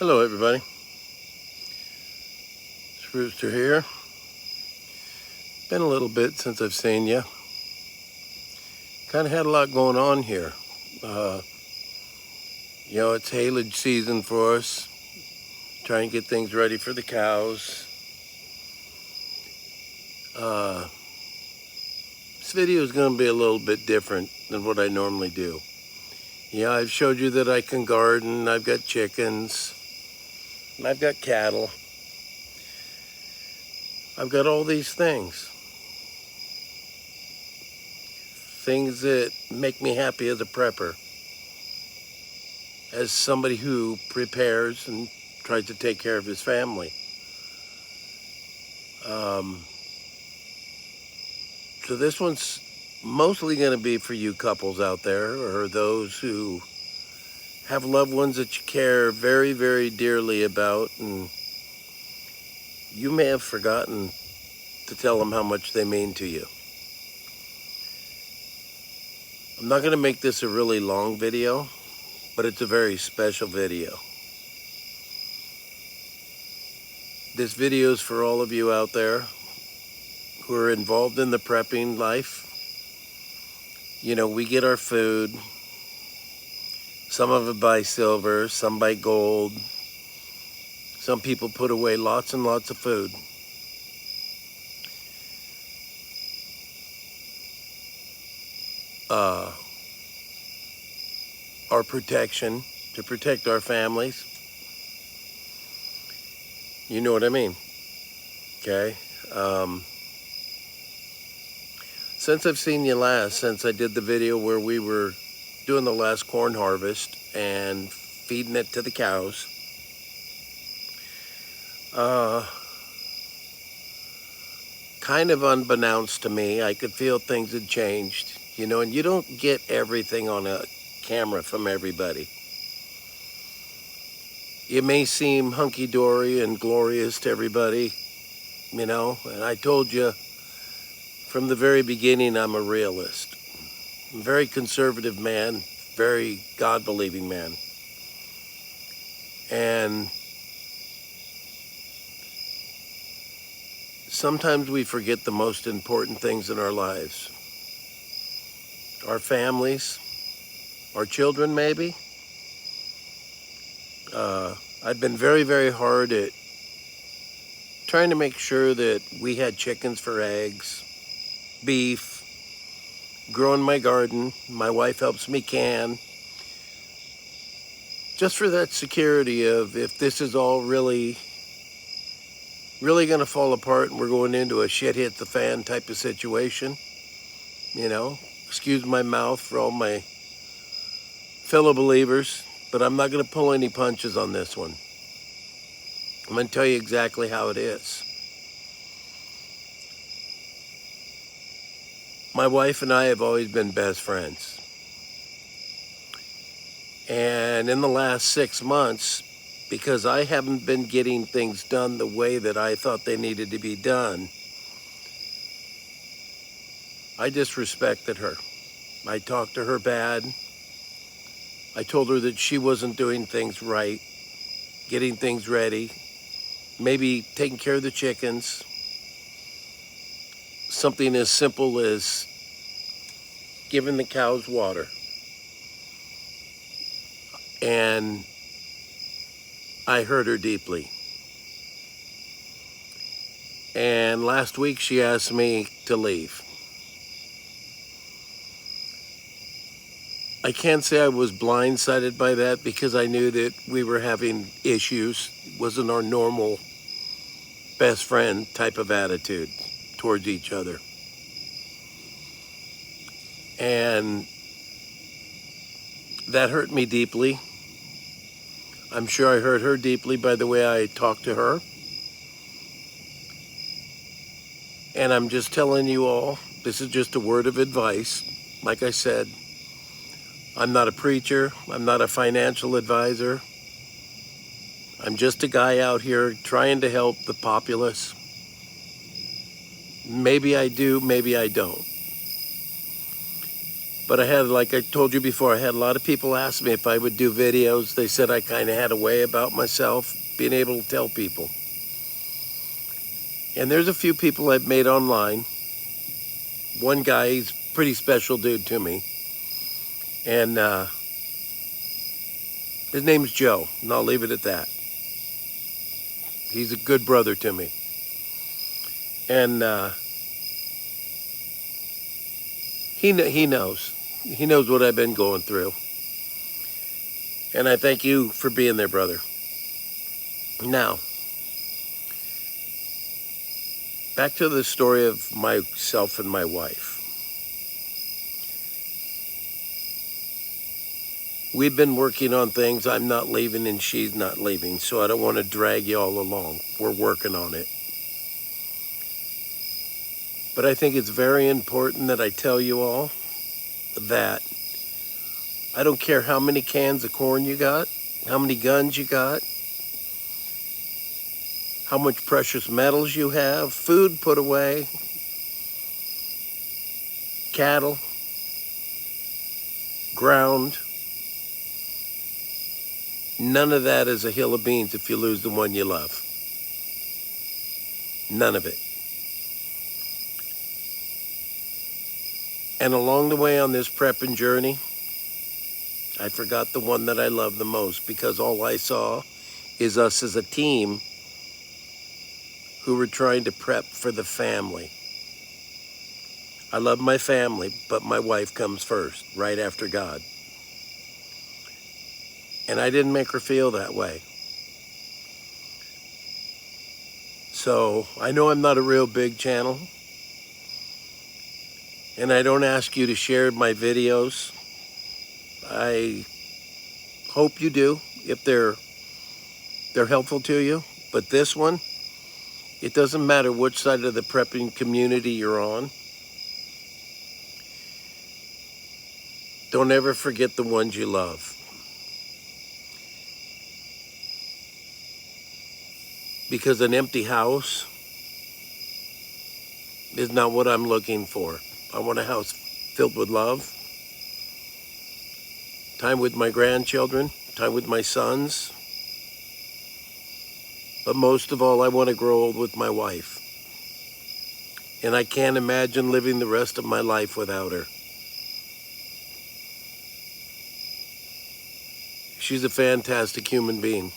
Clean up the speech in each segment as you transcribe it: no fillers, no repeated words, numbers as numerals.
Hello everybody, it's Rooster here. Been a little bit since I've seen you. Kind of had a lot going on here. It's haylage season for us. Trying to get things ready for the cows. This video is going to be a little bit different than what I normally do. I've showed you that I can garden, I've got chickens, I've got cattle. I've got all these things. Things that make me happy as a prepper. As somebody who prepares and tries to take care of his family. So this one's mostly going to be for you couples out there, or those who have loved ones that you care very, very dearly about, and you may have forgotten to tell them how much they mean to you. I'm not going to make this a really long video, but it's a very special video. This video is for all of you out there who are involved in the prepping life. We get our food. Some of it by silver, some by gold. Some people put away lots and lots of food. Our protection, to protect our families. You know what I mean, okay? Since I've seen you last, since I did the video where we were doing the last corn harvest and feeding it to the cows, kind of unbeknownst to me, I could feel things had changed, and you don't get everything on a camera from everybody. It may seem hunky-dory and glorious to everybody, and I told you from the very beginning I'm a realist. I'm a very conservative man, very God-believing man. And sometimes we forget the most important things in our lives. Our families, our children maybe. I've been very, very hard at trying to make sure that we had chickens for eggs, beef, growing my garden. My wife helps me can. Just for that security of if this is all really going to fall apart and we're going into a shit hit the fan type of situation, excuse my mouth for all my fellow believers, but I'm not going to pull any punches on this one. I'm going to tell you exactly how it is. My wife and I have always been best friends. And in the last 6 months, because I haven't been getting things done the way that I thought they needed to be done, I disrespected her. I talked to her bad. I told her that she wasn't doing things right, getting things ready, maybe taking care of the chickens. Something as simple as giving the cows water. And I hurt her deeply. And last week she asked me to leave. I can't say I was blindsided by that because I knew that we were having issues. It wasn't our normal best friend type of attitude towards each other. And that hurt me deeply. I'm sure I hurt her deeply by the way I talked to her. And I'm just telling you all, this is just a word of advice. Like I said, I'm not a preacher. I'm not a financial advisor. I'm just a guy out here trying to help the populace. Maybe I do, maybe I don't. But I had, like I told you before, I had a lot of people ask me if I would do videos. They said I kind of had a way about myself, being able to tell people. And there's a few people I've made online. One guy, he's a pretty special dude to me. And his name's Joe, and I'll leave it at that. He's a good brother to me. And he knows. He knows what I've been going through. And I thank you for being there, brother. Now, back to the story of myself and my wife. We've been working on things. I'm not leaving and she's not leaving, so I don't want to drag you all along. We're working on it. But I think it's very important that I tell you all that I don't care how many cans of corn you got, how many guns you got, how much precious metals you have, food put away, cattle, ground. None of that is a hill of beans if you lose the one you love. None of it. And along the way on this prepping journey, I forgot the one that I love the most, because all I saw is us as a team who were trying to prep for the family. I love my family, but my wife comes first, right after God. And I didn't make her feel that way. So I know I'm not a real big channel, and I don't ask you to share my videos. I hope you do if they're helpful to you. But this one, it doesn't matter which side of the prepping community you're on. Don't ever forget the ones you love. Because an empty house is not what I'm looking for. I want a house filled with love, time with my grandchildren, time with my sons. But most of all, I want to grow old with my wife. And I can't imagine living the rest of my life without her. She's a fantastic human being,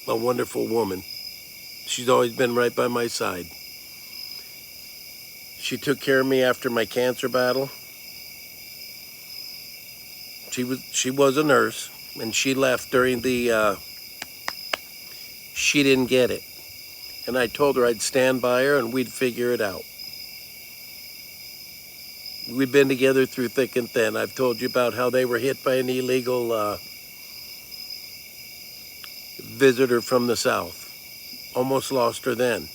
a wonderful woman. She's always been right by my side. She took care of me after my cancer battle. She was a nurse, and she left during the, she didn't get it. And I told her I'd stand by her and we'd figure it out. We've been together through thick and thin. I've told you about how they were hit by an illegal visitor from the south. Almost lost her then.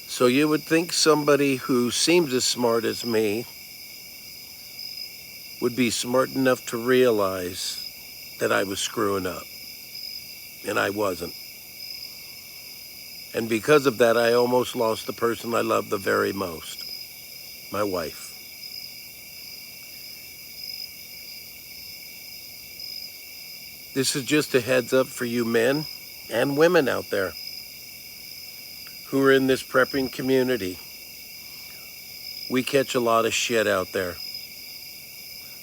So you would think somebody who seems as smart as me would be smart enough to realize that I was screwing up. And I wasn't. And because of that, I almost lost the person I love the very most, my wife. This is just a heads up for you men and women out there who are in this prepping community. We catch a lot of shit out there.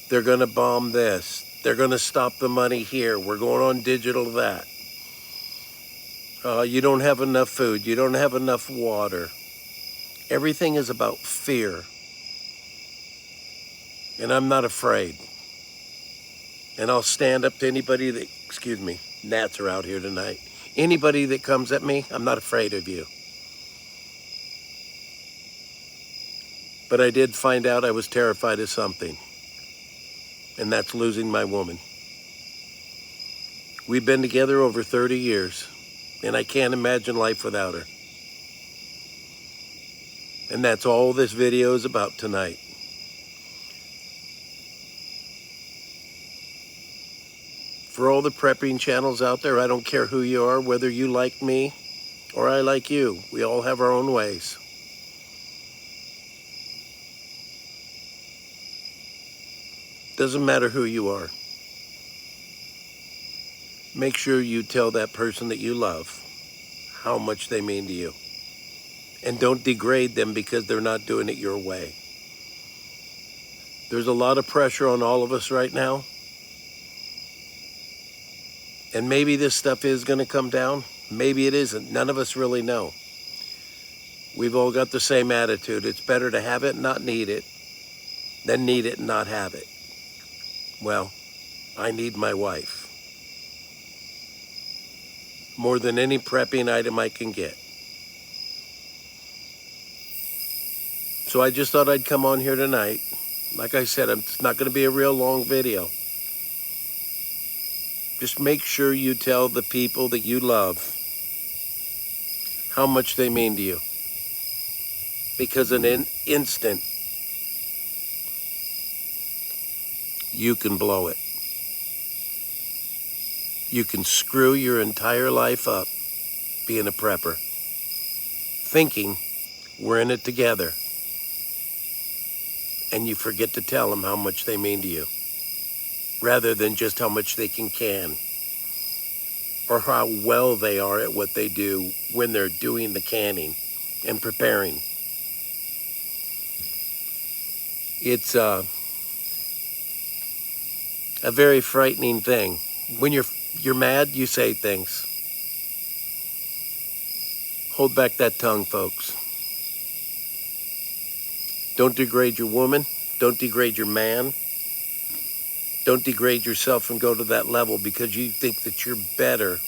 They're gonna bomb this. They're gonna stop the money here. We're going on digital that. You don't have enough food. You don't have enough water. Everything is about fear. And I'm not afraid. And I'll stand up to anybody that, excuse me, gnats are out here tonight. Anybody that comes at me, I'm not afraid of you. But I did find out I was terrified of something. And that's losing my woman. We've been together over 30 years. And I can't imagine life without her. And that's all this video is about tonight. For all the prepping channels out there, I don't care who you are, whether you like me or I like you. We all have our own ways. Doesn't matter who you are. Make sure you tell that person that you love how much they mean to you. And don't degrade them because they're not doing it your way. There's a lot of pressure on all of us right now. And maybe this stuff is going to come down. Maybe it isn't. None of us really know. We've all got the same attitude. It's better to have it and not need it than need it and not have it. Well, I need my wife more than any prepping item I can get. So I just thought I'd come on here tonight. Like I said, it's not going to be a real long video. Just make sure you tell the people that you love how much they mean to you. Because in an instant, you can blow it. You can screw your entire life up being a prepper, thinking we're in it together, and you forget to tell them how much they mean to you, rather than just how much they can, or how well they are at what they do when they're doing the canning and preparing. It's a very frightening thing. When you're mad, you say things. Hold back that tongue, folks. Don't degrade your woman. Don't degrade your man. Don't degrade yourself and go to that level because you think that you're better,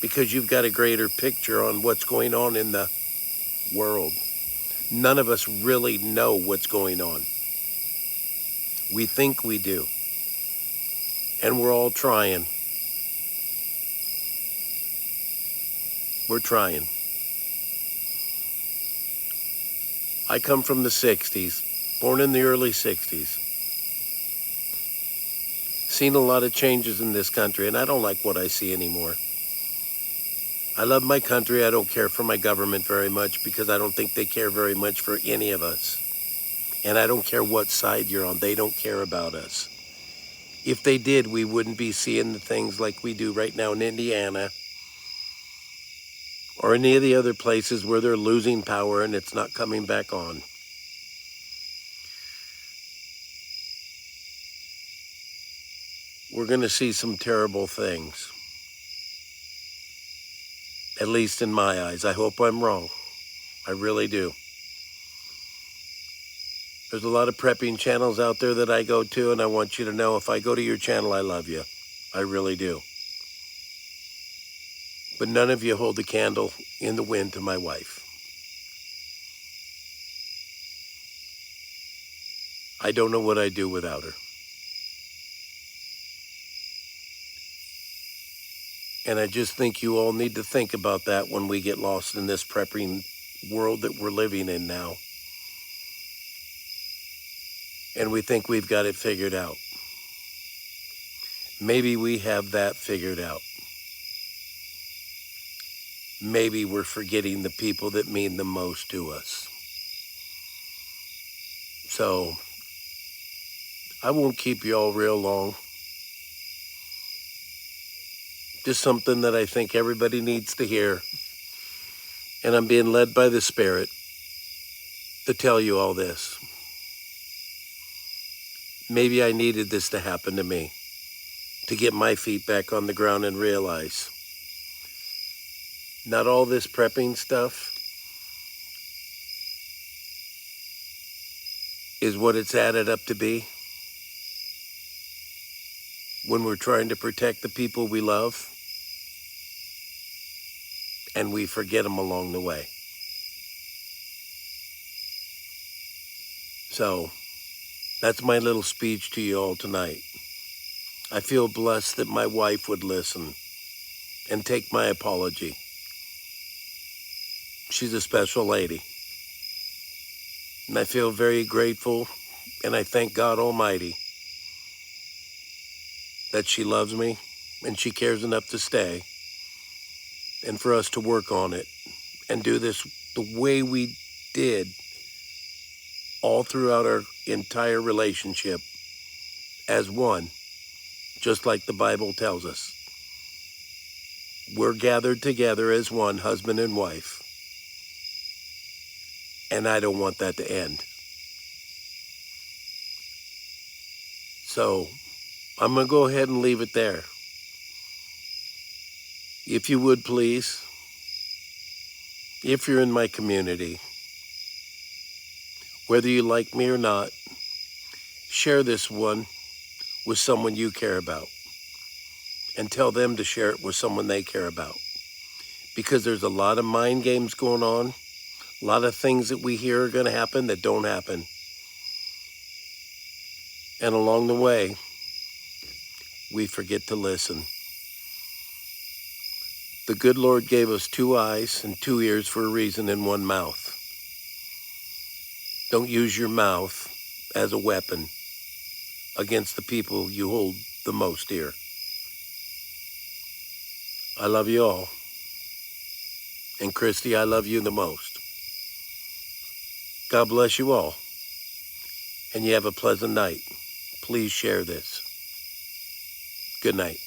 because you've got a greater picture on what's going on in the world. None of us really know what's going on. We think we do. And we're all trying. We're trying. I come from the 60s, born in the early 60s. Seen a lot of changes in this country, and I don't like what I see anymore. I love my country. I don't care for my government very much because I don't think they care very much for any of us. And I don't care what side you're on. They don't care about us. If they did, we wouldn't be seeing the things like we do right now in Indiana or any of the other places where they're losing power and it's not coming back on. We're going to see some terrible things. At least in my eyes. I hope I'm wrong. I really do. There's a lot of prepping channels out there that I go to, and I want you to know if I go to your channel, I love you. I really do. But none of you hold a candle in the wind to my wife. I don't know what I'd do without her. And I just think you all need to think about that when we get lost in this prepping world that we're living in now. And we think we've got it figured out. Maybe we have that figured out. Maybe we're forgetting the people that mean the most to us. So, I won't keep you all real long. Just something that I think everybody needs to hear. And I'm being led by the Spirit to tell you all this. Maybe I needed this to happen to me, to get my feet back on the ground and realize not all this prepping stuff is what it's added up to be when we're trying to protect the people we love and we forget them along the way. So, that's my little speech to you all tonight. I feel blessed that my wife would listen and take my apology. She's a special lady. And I feel very grateful, and I thank God Almighty that she loves me and she cares enough to stay and for us to work on it and do this the way we did all throughout our entire relationship as one, just like the Bible tells us. We're gathered together as one, husband and wife. And I don't want that to end. So I'm going to go ahead and leave it there. If you would please, if you're in my community, whether you like me or not, share this one with someone you care about and tell them to share it with someone they care about. Because there's a lot of mind games going on, a lot of things that we hear are going to happen that don't happen. And along the way, we forget to listen. The good Lord gave us 2 eyes and 2 ears for a reason and 1 mouth. Don't use your mouth as a weapon against the people you hold the most dear. I love you all. And Christy, I love you the most. God bless you all. And you have a pleasant night. Please share this. Good night.